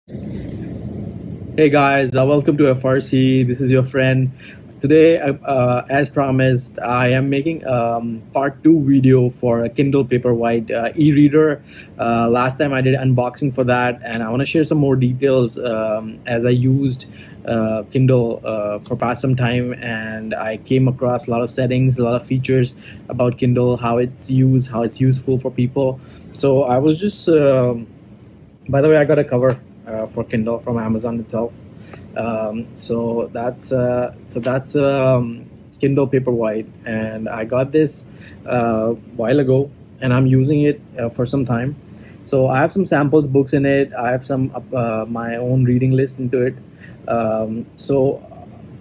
Hey guys, welcome to FRC. This is your friend. Today, as promised, I am making part two video for a Kindle Paperwhite e-reader. Last time I did unboxing for that, and I want to share some more details as I used Kindle for past some time, and I came across a lot of settings, a lot of features about Kindle, how it's used, how it's useful for people. So I was just by the way, I got a cover for Kindle from Amazon itself. So that's Kindle Paperwhite, and I got this while ago, and I'm using it for some time. So I have some samples books in it. I have some my own reading list into it. So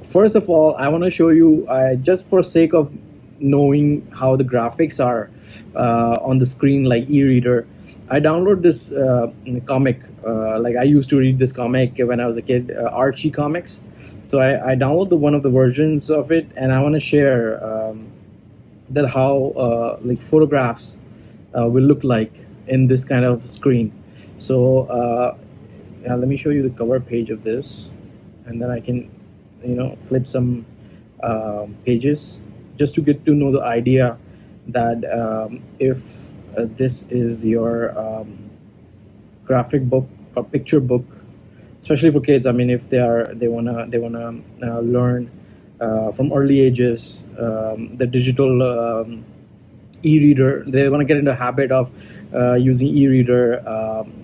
first of all, I want to show you, just for sake of knowing how the graphics are on the screen like e-reader, I download this comic. Like I used to read this comic when I was a kid, Archie comics. So I downloaded one of the versions of it, and I want to share that how like photographs will look like in this kind of screen. So let me show you the cover page of this, and then I can, flip some pages just to get to know the idea that if this is your graphic book or picture book, especially for kids. I mean, if they wanna learn from early ages the digital e-reader. They want to get into the habit of using e-reader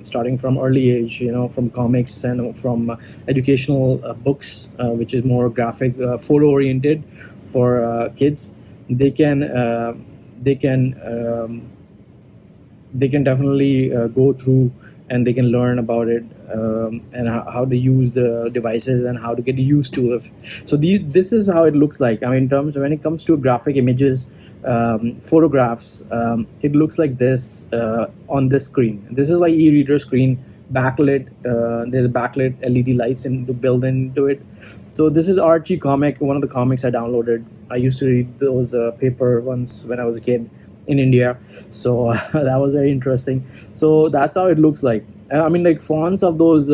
starting from early age. From comics and from educational books, which is more graphic, photo oriented for kids. They can they can they can definitely go through, and they can learn about it, and how to use the devices and how to get used to it. So this is how it looks like. I mean, in terms when it comes to graphic images, photographs, it looks like this on this screen. This is like e-reader screen, backlit. There's backlit LED lights built into it. So this is Archie comic, one of the comics I downloaded. I used to read those paper ones when I was a kid in India. So that was very interesting. So that's how it looks like. I mean, like fonts of those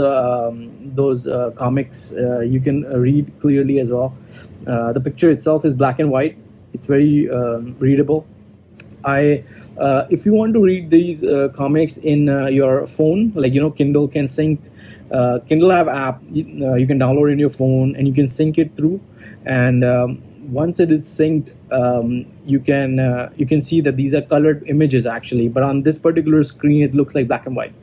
comics, you can read clearly as well. The picture itself is black and white. It's very readable. I If you want to read these comics in your phone, like Kindle can sync. Kindle have app you can download in your phone, and you can sync it through. And once it is synced, you can see that these are colored images actually. But on this particular screen, it looks like black and white.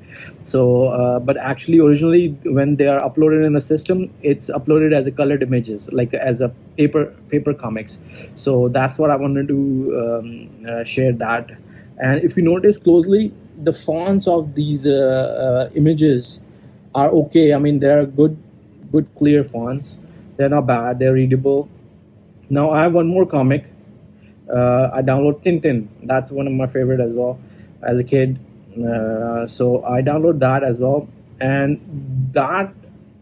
So, but actually, originally when they are uploaded in the system, it's uploaded as a colored images, like as a paper comics. So that's what I wanted to share that. And if you notice closely, the fonts of these images are okay. I mean, they're good clear fonts. They're not bad. They're readable. Now I have one more comic. I download Tintin. That's one of my favorite as well as a kid. So I download that as well, and that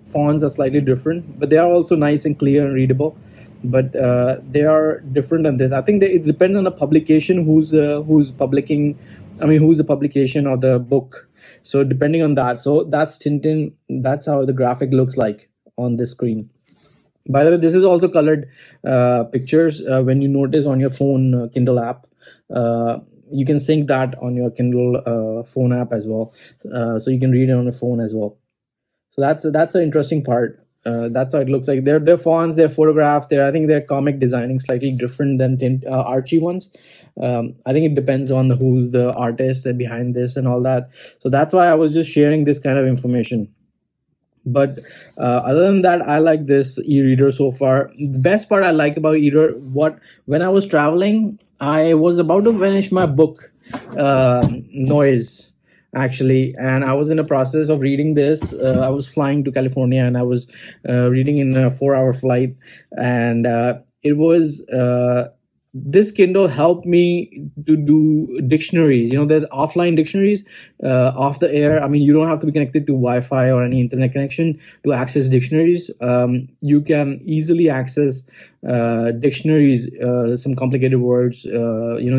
fonts are slightly different, but they are also nice and clear and readable. But they are different than this. I think it depends on the publication, who's publishing. I mean, who's the publication or the book. So depending on that, so that's Tintin. That's how the graphic looks like on this screen. By the way, this is also colored pictures. When you notice on your phone Kindle app, you can sync that on your Kindle phone app as well, so you can read it on your phone as well. So that's an interesting part. That's how it looks like. Their fonts, their photographs, I think their comic designing slightly different than Archie ones. I think it depends on who's the artist behind this and all that. So that's why I was just sharing this kind of information. But other than that, I like this e-reader so far. The best part I like about e-reader, when I was traveling, I was about to finish my book, Noise, actually, and I was in the process of reading this. I was flying to California, and I was reading in a 4-hour flight, and it was this Kindle helped me to do dictionaries. There's offline dictionaries off the air. I mean, you don't have to be connected to Wi-Fi or any internet connection to access dictionaries. You can easily access dictionaries, some complicated words,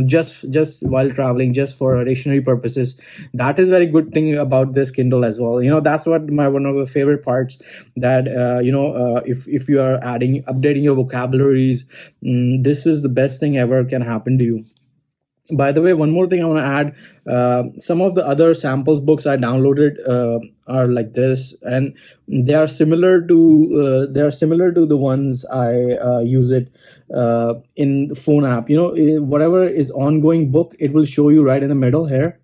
just while traveling, just for dictionary purposes. That is very good thing about this Kindle as well. That's what my one of the favorite parts, that if you are adding updating your vocabularies, this is the best thing ever can happen to you. By the way, one more thing I want to add. Some of the other samples books I downloaded are like this, and they are similar to the ones I use it in the phone app. Whatever is ongoing book, it will show you right in the middle here.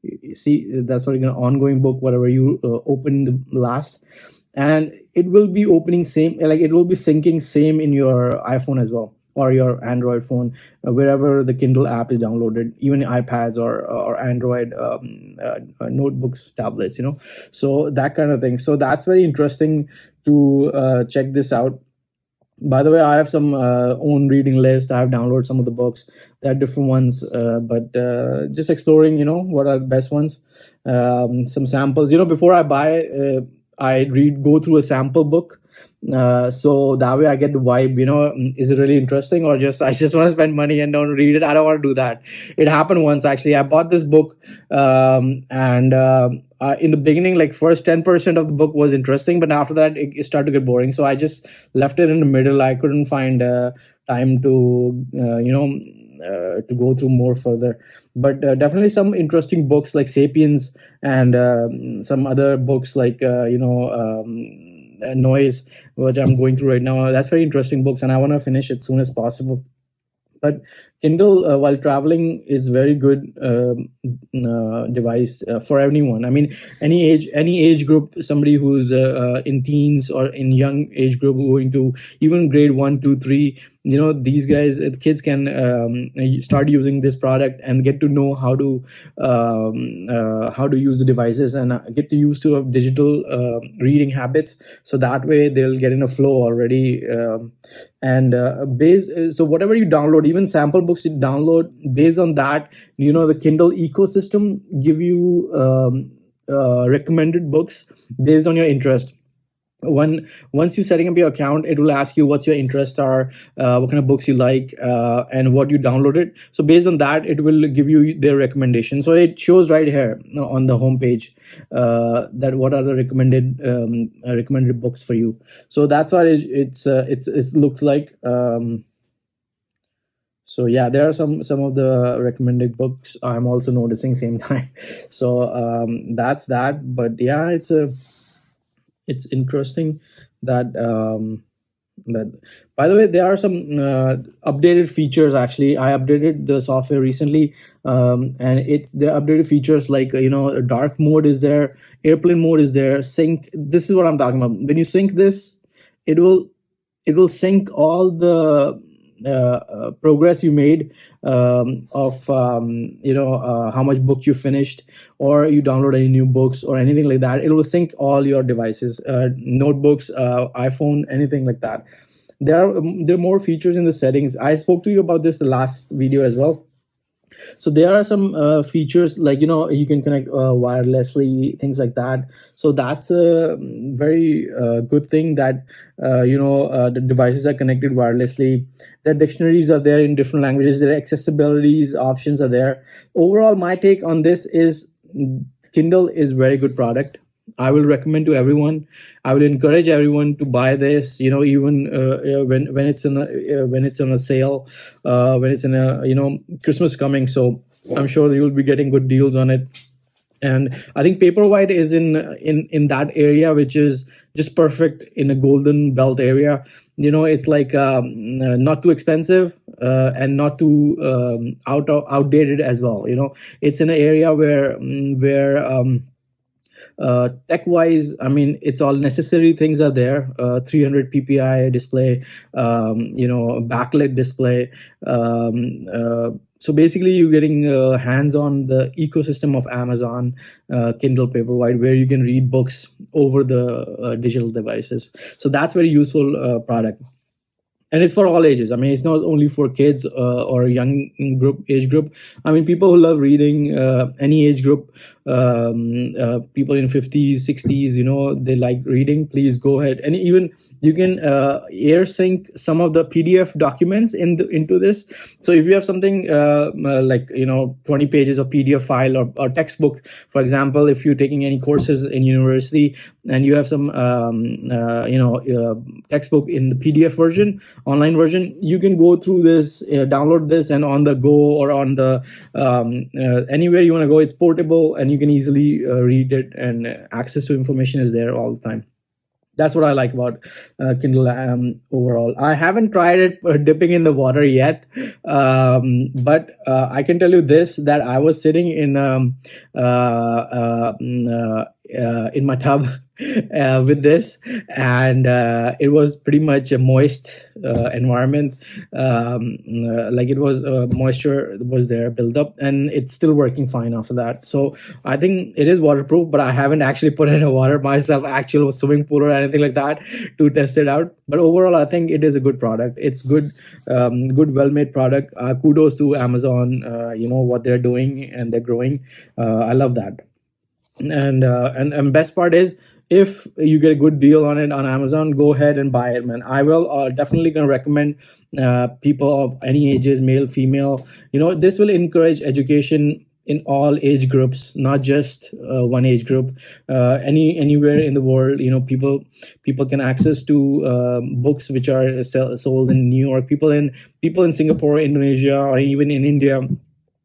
You see, that's what an ongoing book, whatever you open the last, and it will be opening same, like it will be syncing same in your iPhone as well, or your Android phone, wherever the Kindle app is downloaded, even iPads or Android notebooks, tablets. So that kind of thing. So that's very interesting to check this out. By the way, I have some own reading list. I have downloaded some of the books. There are different ones, but just exploring, what are the best ones. Some samples, before I buy, I go through a sample book, so that way I get the vibe. Is it really interesting, or just I just want to spend money and don't read it? I don't want to do that. It happened once, actually. I bought this book, and in the beginning, like first 10% of the book was interesting, but after that it started to get boring, so I just left it in the middle. I couldn't find time to go through more further. But definitely some interesting books like Sapiens, and some other books like Noise, which I'm going through right now. That's very interesting books, and I want to finish it soon as possible. But Kindle, while traveling, is very good device for anyone. I mean, any age group, somebody who's in teens or in young age group, going to even grade 1, 2, 3. These guys, kids can start using this product and get to know how to use the devices, and get to use to have digital reading habits. So that way they'll get in a flow already. And so whatever you download, even sample books you download, based on that, the Kindle ecosystem give you recommended books based on your interest. Once you're setting up your account, it will ask you what's your interests are, what kind of books you like, and what you downloaded. So based on that, it will give you their recommendation. So it shows right here on the homepage that what are the recommended books for you. So that's what it looks like. So yeah, there are some of the recommended books I'm also noticing same time. So that's that. But yeah, it's interesting that by the way, there are some updated features. Actually, I updated the software recently, and the updated features like dark mode is there, airplane mode is there, sync. This is what I'm talking about. When you sync this, it will sync all the progress you made, of how much book you finished, or you download any new books or anything like that. It will sync all your devices, notebooks, iPhone, anything like that. There are more features in the settings. I spoke to you about this the last video as well. So there are some features like you can connect wirelessly, things like that. So that's a very good thing, that the devices are connected wirelessly. The dictionaries are there in different languages. Their accessibilities options are there. Overall, my take on this is Kindle is very good product. I will recommend to everyone. I will encourage everyone to buy this. Even when it's on a sale, when it's in a Christmas coming. So I'm sure you will be getting good deals on it. And I think Paperwhite is in that area, which is just perfect in a golden belt area. It's like not too expensive, and not too outdated as well. It's in an area where tech wise, I mean, it's all necessary things are there. 300 ppi display, backlit display. So basically you're getting hands on the ecosystem of Amazon Kindle Paperwhite, where you can read books over the digital devices. So that's very useful product. And it's for all ages. I mean, it's not only for kids or young age group. I mean, people who love reading, any age group, people in 50s, 60s, they like reading, please go ahead. And even you can air sync some of the PDF documents into this. So if you have something like 20 pages of PDF file, or textbook, for example, if you're taking any courses in university and you have some textbook in the PDF version, online version, you can go through this, download this, and on the go, or on the anywhere you want to go, it's portable and you can easily read it, and access to information is there all the time. That's what I like about Kindle overall. I haven't tried it dipping in the water yet, but I can tell you this: that I was sitting in my tub with this, and it was pretty much a moist environment. Like it was moisture was there built up, and it's still working fine after that. So I think it is waterproof, but I haven't actually put it in water myself, actual swimming pool or anything like that, to test it out. But overall, I think it is a good product. It's good, good, well-made product. Kudos to Amazon. What they're doing, and they're growing. I love that. And best part is, if you get a good deal on it on Amazon, go ahead and buy it, man. I will definitely gonna recommend people of any ages, male, female. This will encourage education in all age groups, not just one age group. Anywhere in the world, people can access to books which are sold in New York. People in Singapore, Indonesia, or even in India,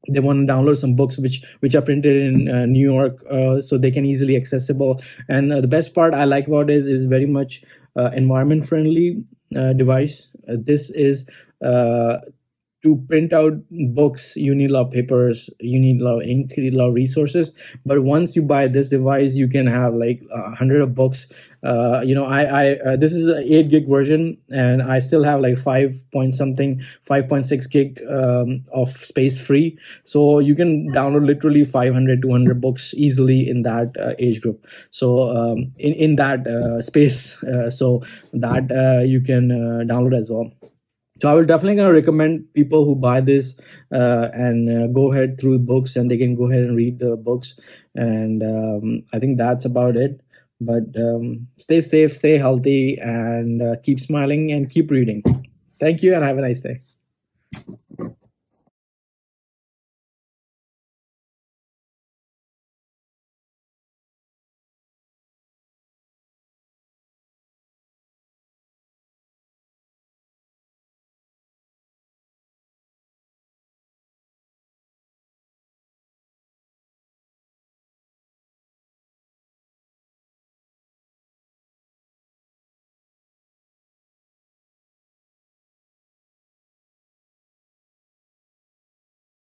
they want to download some books which are printed in New York, so they can easily accessible. And the best part I like about it is very much environment friendly device. This is to print out books, you need a lot of papers, you need a lot of ink, you need a lot of resources. But once you buy this device, you can have like 100 of books. I this is an 8 gig version, and I still have like 5.6 gig of space free. So you can download literally 500 200 books easily in that age group. So in that space, so that you can download as well. So I will definitely gonna recommend people who buy this and go ahead through books, and they can go ahead and read the books. And I think that's about it. But stay safe, stay healthy, and keep smiling and keep reading. Thank you, and have a nice day.